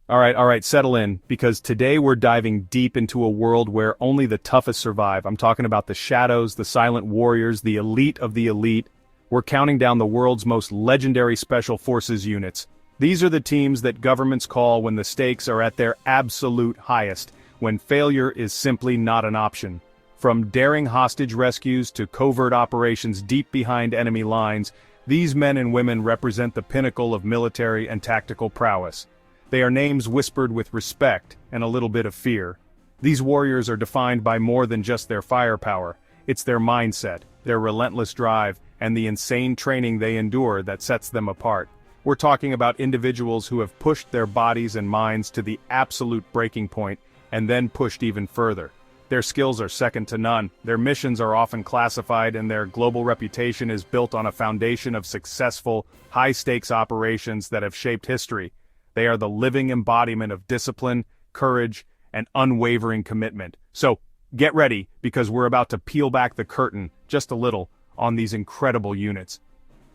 All right, settle in, because today we're diving deep into a world where only the toughest survive. I'm talking about the shadows, the silent warriors, the elite of the elite. We're counting down the world's most legendary special forces units. These are the teams that governments call when the stakes are at their absolute highest, when failure is simply not an option. From daring hostage rescues to covert operations deep behind enemy lines, these men and women represent the pinnacle of military and tactical prowess. They are names whispered with respect and a little bit of fear. These warriors are defined by more than just their firepower. It's their mindset, their relentless drive, and the insane training they endure that sets them apart. We're talking about individuals who have pushed their bodies and minds to the absolute breaking point, and then pushed even further. Their skills are second to none, their missions are often classified, and their global reputation is built on a foundation of successful, high-stakes operations that have shaped history. They are the living embodiment of discipline, courage, and unwavering commitment. So, get ready, because we're about to peel back the curtain, just a little, on these incredible units.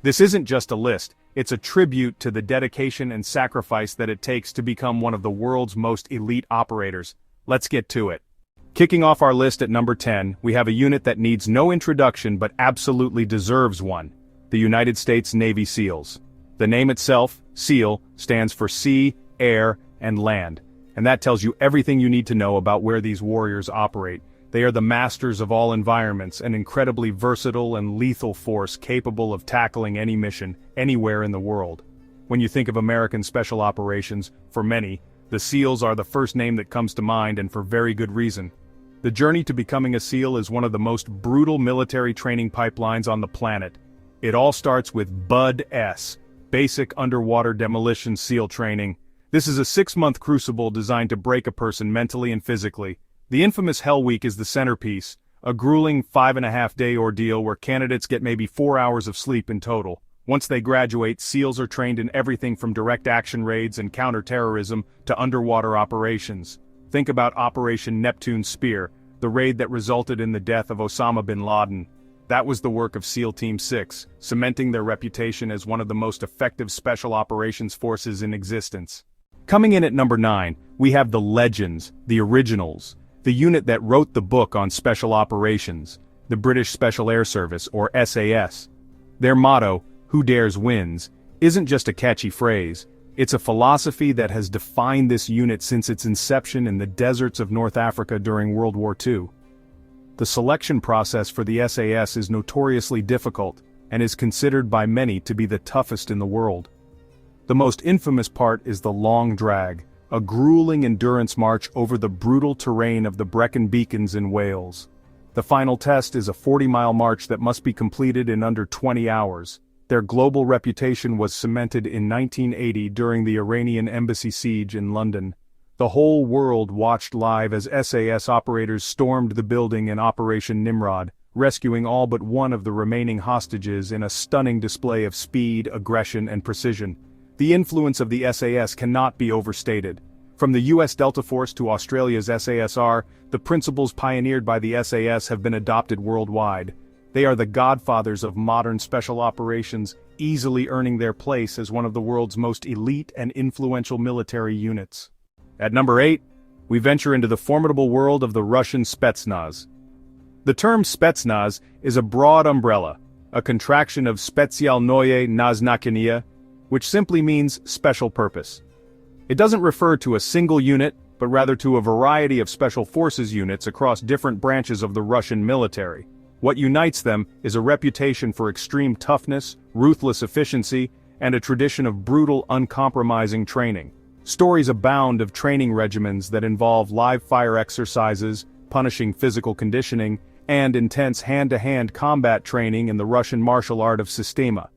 This isn't just a list, it's a tribute to the dedication and sacrifice that it takes to become one of the world's most elite operators. Let's get to it. Kicking off our list at number 10, we have a unit that needs no introduction but absolutely deserves one: the United States Navy SEALs. The name itself, SEAL, stands for sea, air, and land, and that tells you everything you need to know about where these warriors operate. They are the masters of all environments, an incredibly versatile and lethal force capable of tackling any mission, anywhere in the world. When you think of American Special Operations, for many, the SEALs are the first name that comes to mind, and for very good reason. The journey to becoming a SEAL is one of the most brutal military training pipelines on the planet. It all starts with BUD-S, Basic Underwater Demolition SEAL Training. This is a 6-month crucible designed to break a person mentally and physically. The infamous Hell Week is the centerpiece, a grueling 5.5-day ordeal where candidates get maybe 4 hours of sleep in total. Once they graduate, SEALs are trained in everything from direct action raids and counterterrorism to underwater operations. Think about Operation Neptune Spear, the raid that resulted in the death of Osama bin Laden. That was the work of SEAL Team 6, cementing their reputation as one of the most effective special operations forces in existence. Coming in at number 9, we have the legends, the originals, the unit that wrote the book on special operations, the British Special Air Service, or SAS. Their motto, "Who dares wins," isn't just a catchy phrase, it's a philosophy that has defined this unit since its inception in the deserts of North Africa during World War II. The selection process for the SAS is notoriously difficult, and is considered by many to be the toughest in the world. The most infamous part is the long drag, a grueling endurance march over the brutal terrain of the Brecon Beacons in Wales. The final test is a 40-mile march that must be completed in under 20 hours. Their global reputation was cemented in 1980 during the Iranian embassy siege in London. The whole world watched live as SAS operators stormed the building in Operation Nimrod, rescuing all but one of the remaining hostages in a stunning display of speed, aggression, and precision. The influence of the SAS cannot be overstated. From the US Delta Force to Australia's SASR, the principles pioneered by the SAS have been adopted worldwide. They are the godfathers of modern special operations, easily earning their place as one of the world's most elite and influential military units. At number 8, we venture into the formidable world of the Russian Spetsnaz. The term Spetsnaz is a broad umbrella, a contraction of Specjalnoye Naznaczenie, which simply means special purpose. It doesn't refer to a single unit, but rather to a variety of special forces units across different branches of the Russian military. What unites them is a reputation for extreme toughness, ruthless efficiency, and a tradition of brutal, uncompromising training. Stories abound of training regimens that involve live-fire exercises, punishing physical conditioning, and intense hand-to-hand combat training in the Russian martial art of Sistema.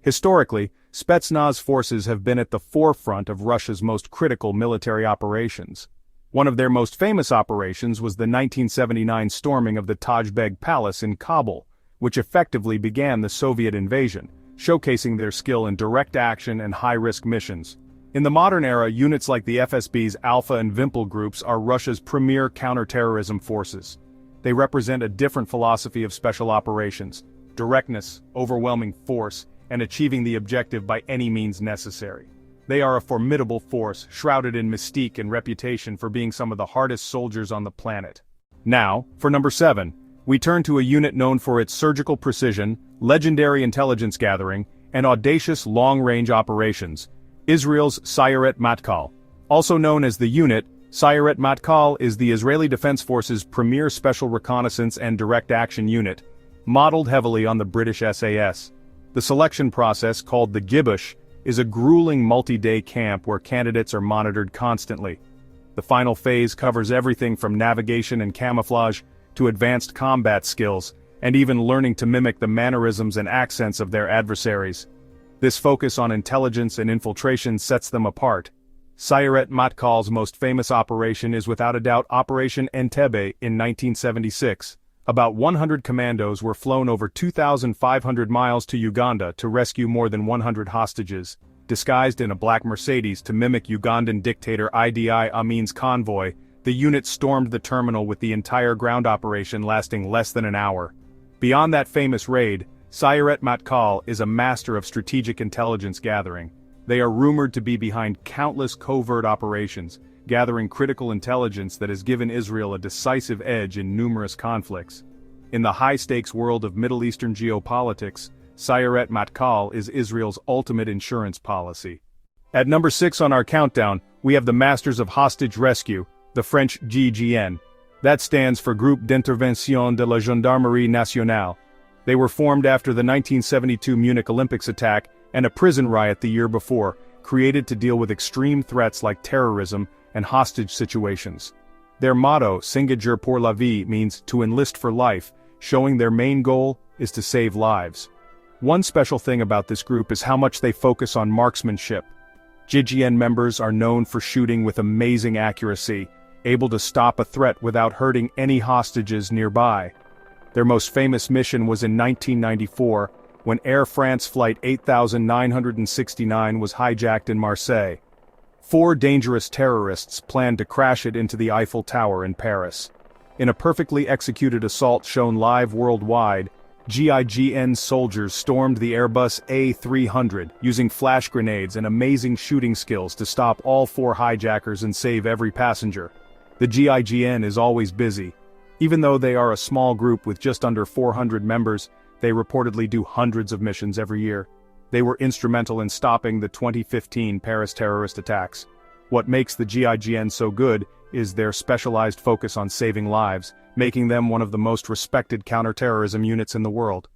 Historically, Spetsnaz forces have been at the forefront of Russia's most critical military operations. One of their most famous operations was the 1979 storming of the Taj Beg Palace in Kabul, which effectively began the Soviet invasion, showcasing their skill in direct action and high-risk missions. In the modern era, units like the FSB's Alpha and Wimpel groups are Russia's premier counterterrorism forces. They represent a different philosophy of special operations: directness, overwhelming force, and achieving the objective by any means necessary. They are a formidable force, shrouded in mystique and reputation for being some of the hardest soldiers on the planet. Now, for number 7, we turn to a unit known for its surgical precision, legendary intelligence gathering, and audacious long-range operations, Israel's Sayeret Matkal. Also known as the unit, Sayeret Matkal is the Israeli Defense Force's premier special reconnaissance and direct action unit, modeled heavily on the British SAS. The selection process, called the GIGN, is a grueling multi-day camp where candidates are monitored constantly. The final phase covers everything from navigation and camouflage to advanced combat skills, and even learning to mimic the mannerisms and accents of their adversaries. This focus on intelligence and infiltration sets them apart. Sayeret Matkal's most famous operation is without a doubt Operation Entebbe in 1976. About 100 commandos were flown over 2,500 miles to Uganda to rescue more than 100 hostages. Disguised in a black Mercedes to mimic Ugandan dictator Idi Amin's convoy, the unit stormed the terminal with the entire ground operation lasting less than an hour. Beyond that famous raid, Sayeret Matkal is a master of strategic intelligence gathering. They are rumored to be behind countless covert operations, gathering critical intelligence that has given Israel a decisive edge in numerous conflicts. In the high-stakes world of Middle Eastern geopolitics, Sayeret Matkal is Israel's ultimate insurance policy. At number 6 on our countdown, we have the Masters of Hostage Rescue, the French GIGN. That stands for Groupe d'Intervention de la Gendarmerie Nationale. They were formed after the 1972 Munich Olympics attack and a prison riot the year before, created to deal with extreme threats like terrorism and hostage situations. Their motto, S'engager pour la vie, means to enlist for life, showing their main goal is to save lives. One special thing about this group is how much they focus on marksmanship. GIGN members are known for shooting with amazing accuracy, able to stop a threat without hurting any hostages nearby. Their most famous mission was in 1994, when Air France Flight 8969 was hijacked in Marseille. 4 dangerous terrorists planned to crash it into the Eiffel Tower in Paris. In a perfectly executed assault shown live worldwide, GIGN soldiers stormed the Airbus A300, using flash grenades and amazing shooting skills to stop all 4 hijackers and save every passenger. The GIGN is always busy. Even though they are a small group with just under 400 members, they reportedly do hundreds of missions every year. They were instrumental in stopping the 2015 Paris terrorist attacks. What makes the GIGN so good is their specialized focus on saving lives, making them one of the most respected counterterrorism units in the world.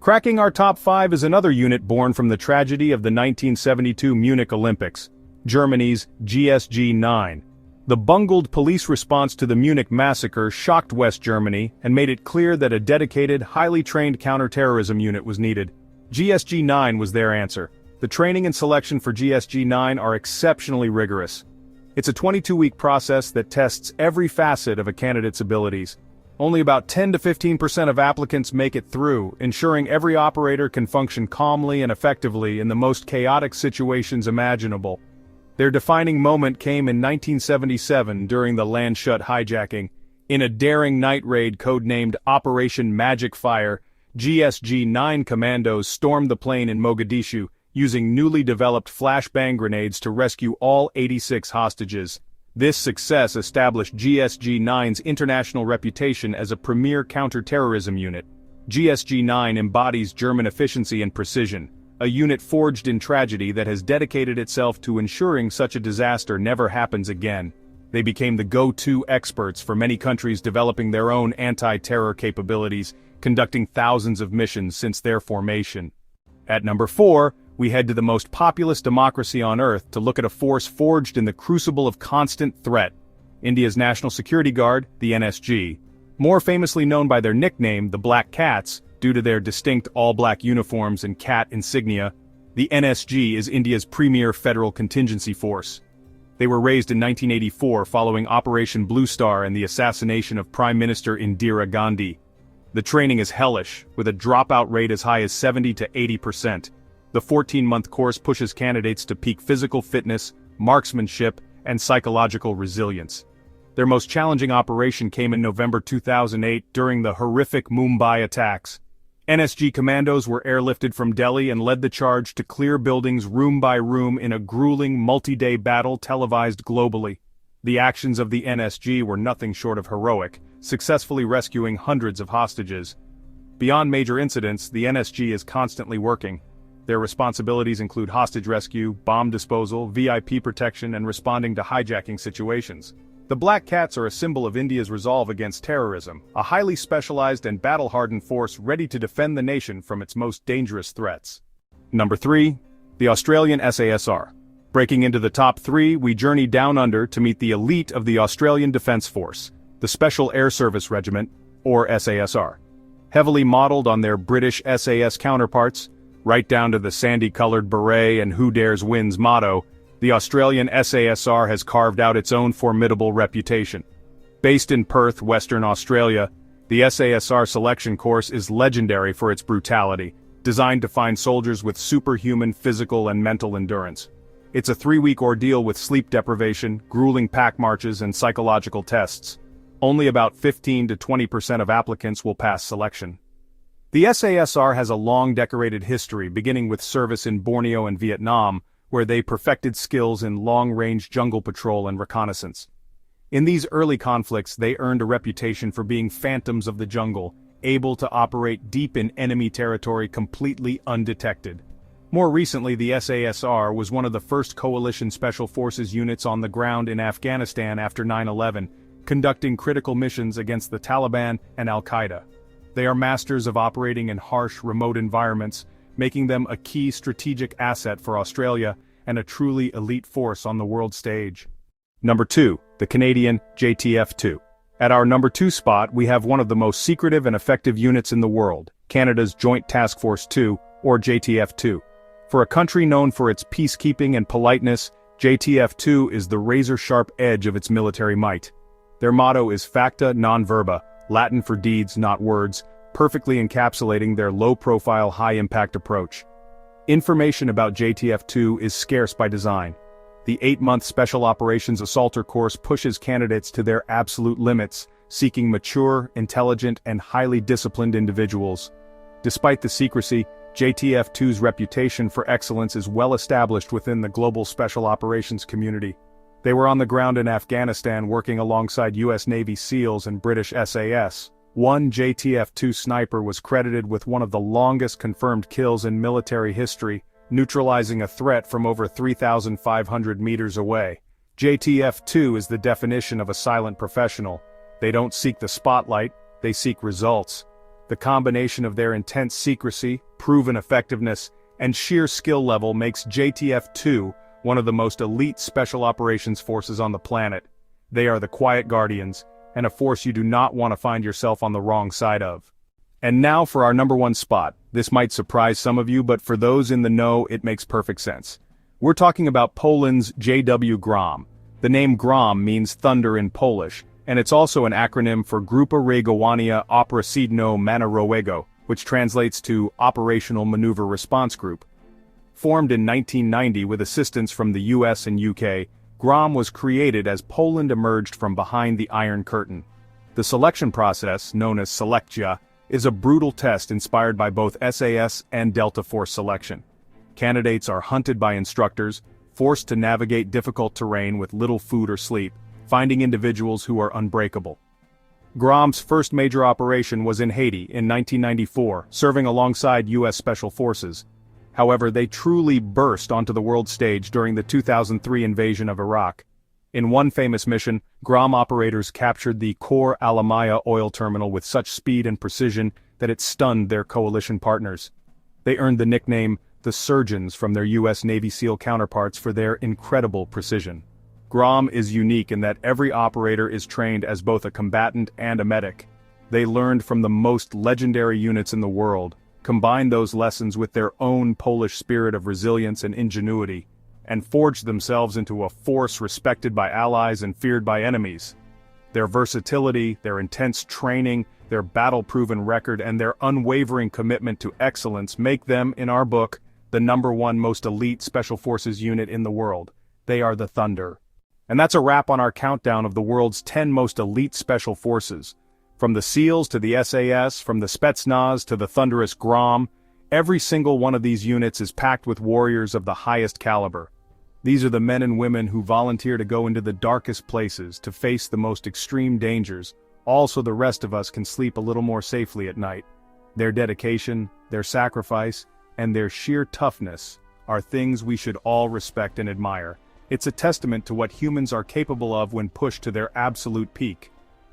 Cracking our top 5 is another unit born from the tragedy of the 1972 Munich Olympics, Germany's GSG-9. The bungled police response to the Munich massacre shocked West Germany and made it clear that a dedicated, highly trained counterterrorism unit was needed. GSG-9 was their answer. The training and selection for GSG-9 are exceptionally rigorous. It's a 22-week process that tests every facet of a candidate's abilities. Only about 10 to 15% of applicants make it through, ensuring every operator can function calmly and effectively in the most chaotic situations imaginable. Their defining moment came in 1977 during the Landshut hijacking. In a daring night raid codenamed Operation Magic Fire, GSG-9 commandos stormed the plane in Mogadishu, using newly developed flashbang grenades to rescue all 86 hostages. This success established GSG-9's international reputation as a premier counterterrorism unit. GSG-9 embodies German efficiency and precision, a unit forged in tragedy that has dedicated itself to ensuring such a disaster never happens again. They became the go-to experts for many countries developing their own anti-terror capabilities, conducting thousands of missions since their formation. At number 4, we head to the most populous democracy on Earth to look at a force forged in the crucible of constant threat, India's National Security Guard, the NSG. More famously known by their nickname, the Black Cats, due to their distinct all-black uniforms and cat insignia, the NSG is India's premier federal contingency force. They were raised in 1984 following Operation Blue Star and the assassination of Prime Minister Indira Gandhi. The training is hellish, with a dropout rate as high as 70 to 80%. The 14-month course pushes candidates to peak physical fitness, marksmanship, and psychological resilience. Their most challenging operation came in November 2008 during the horrific Mumbai attacks. NSG commandos were airlifted from Delhi and led the charge to clear buildings room by room in a grueling multi-day battle televised globally. The actions of the NSG were nothing short of heroic, successfully rescuing hundreds of hostages. Beyond major incidents, the NSG is constantly working. Their responsibilities include hostage rescue, bomb disposal, VIP protection, and responding to hijacking situations. The Black Cats are a symbol of India's resolve against terrorism, a highly specialized and battle-hardened force ready to defend the nation from its most dangerous threats. Number 3. The Australian SASR. Breaking into the top 3, we journey down under to meet the elite of the Australian Defence Force, the Special Air Service Regiment, or SASR. Heavily modeled on their British SAS counterparts, right down to the sandy-colored beret and "Who Dares Wins" motto, the Australian SASR has carved out its own formidable reputation. Based in Perth, Western Australia, the SASR selection course is legendary for its brutality, designed to find soldiers with superhuman physical and mental endurance. It's a 3-week ordeal with sleep deprivation, grueling pack marches, and psychological tests. Only about 15 to 20% of applicants will pass selection. The SASR has a long decorated history, beginning with service in Borneo and Vietnam, where they perfected skills in long-range jungle patrol and reconnaissance. In these early conflicts, they earned a reputation for being phantoms of the jungle, able to operate deep in enemy territory completely undetected. More recently, the SASR was one of the first coalition special forces units on the ground in Afghanistan after 9/11, conducting critical missions against the Taliban and Al-Qaeda. They are masters of operating in harsh, remote environments, making them a key strategic asset for Australia and a truly elite force on the world stage. Number 2, the Canadian JTF-2. At our number 2 spot, we have one of the most secretive and effective units in the world, Canada's Joint Task Force 2, or JTF-2. For a country known for its peacekeeping and politeness, JTF-2 is the razor-sharp edge of its military might. Their motto is Facta non verba, Latin for deeds, not words, perfectly encapsulating their low-profile, high-impact approach. Information about JTF-2 is scarce by design. The 8-month Special Operations Assaulter course pushes candidates to their absolute limits, seeking mature, intelligent, and highly disciplined individuals. Despite the secrecy, JTF-2's reputation for excellence is well established within the global special operations community. They were on the ground in Afghanistan working alongside U.S. Navy SEALs and British SAS. One JTF-2 sniper was credited with one of the longest confirmed kills in military history, neutralizing a threat from over 3,500 meters away. JTF-2 is the definition of a silent professional. They don't seek the spotlight, they seek results. The combination of their intense secrecy, proven effectiveness, and sheer skill level makes JTF-2 one of the most elite special operations forces on the planet. They are the quiet guardians, and a force you do not want to find yourself on the wrong side of. And now for our number 1 spot. This might surprise some of you, but for those in the know, it makes perfect sense. We're talking about Poland's GROM. The name GROM means thunder in Polish, and it's also an acronym for Grupa Reagowania Operacyjno-Manewrowego, which translates to Operational Maneuver Response Group. Formed in 1990 with assistance from the US and UK, GROM was created as Poland emerged from behind the Iron Curtain. The selection process, known as selekcja, is a brutal test inspired by both SAS and Delta Force selection. Candidates are hunted by instructors, forced to navigate difficult terrain with little food or sleep, finding individuals who are unbreakable. GROM's first major operation was in Haiti in 1994, serving alongside US Special Forces. However, they truly burst onto the world stage during the 2003 invasion of Iraq. In one famous mission, GROM operators captured the Khor Alamaya oil terminal with such speed and precision that it stunned their coalition partners. They earned the nickname the Surgeons from their US Navy SEAL counterparts for their incredible precision. GROM is unique in that every operator is trained as both a combatant and a medic. They learned from the most legendary units in the world, combined those lessons with their own Polish spirit of resilience and ingenuity, and forged themselves into a force respected by allies and feared by enemies. Their versatility, their intense training, their battle-proven record, and their unwavering commitment to excellence make them, in our book, the #1 most elite Special Forces unit in the world. They are the Thunder. And that's a wrap on our countdown of the world's 10 most elite Special Forces. From the SEALs to the SAS, from the Spetsnaz to the thunderous GROM, every single one of these units is packed with warriors of the highest caliber. These are the men and women who volunteer to go into the darkest places to face the most extreme dangers, all so the rest of us can sleep a little more safely at night. Their dedication, their sacrifice, and their sheer toughness are things we should all respect and admire. It's a testament to what humans are capable of when pushed to their absolute peak.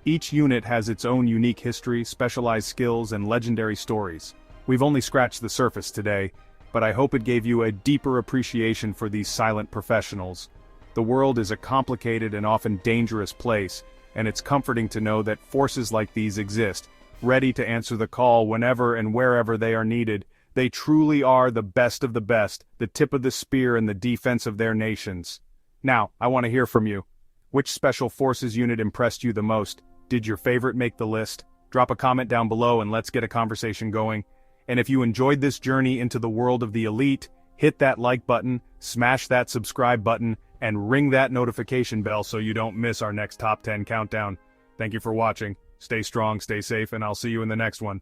Each unit has its own unique history, specialized skills, and legendary stories. We've only scratched the surface today, but I hope it gave you a deeper appreciation for these silent professionals. The world is a complicated and often dangerous place, and it's comforting to know that forces like these exist, ready to answer the call whenever and wherever they are needed. They truly are the best of the best, the tip of the spear in the defense of their nations. Now, I want to hear from you. Which Special Forces unit impressed you the most? Did your favorite make the list? Drop a comment down below and let's get a conversation going. And if you enjoyed this journey into the world of the elite, hit that like button, smash that subscribe button, and ring that notification bell so you don't miss our next top 10 countdown. Thank you for watching. Stay strong, stay safe, and I'll see you in the next one.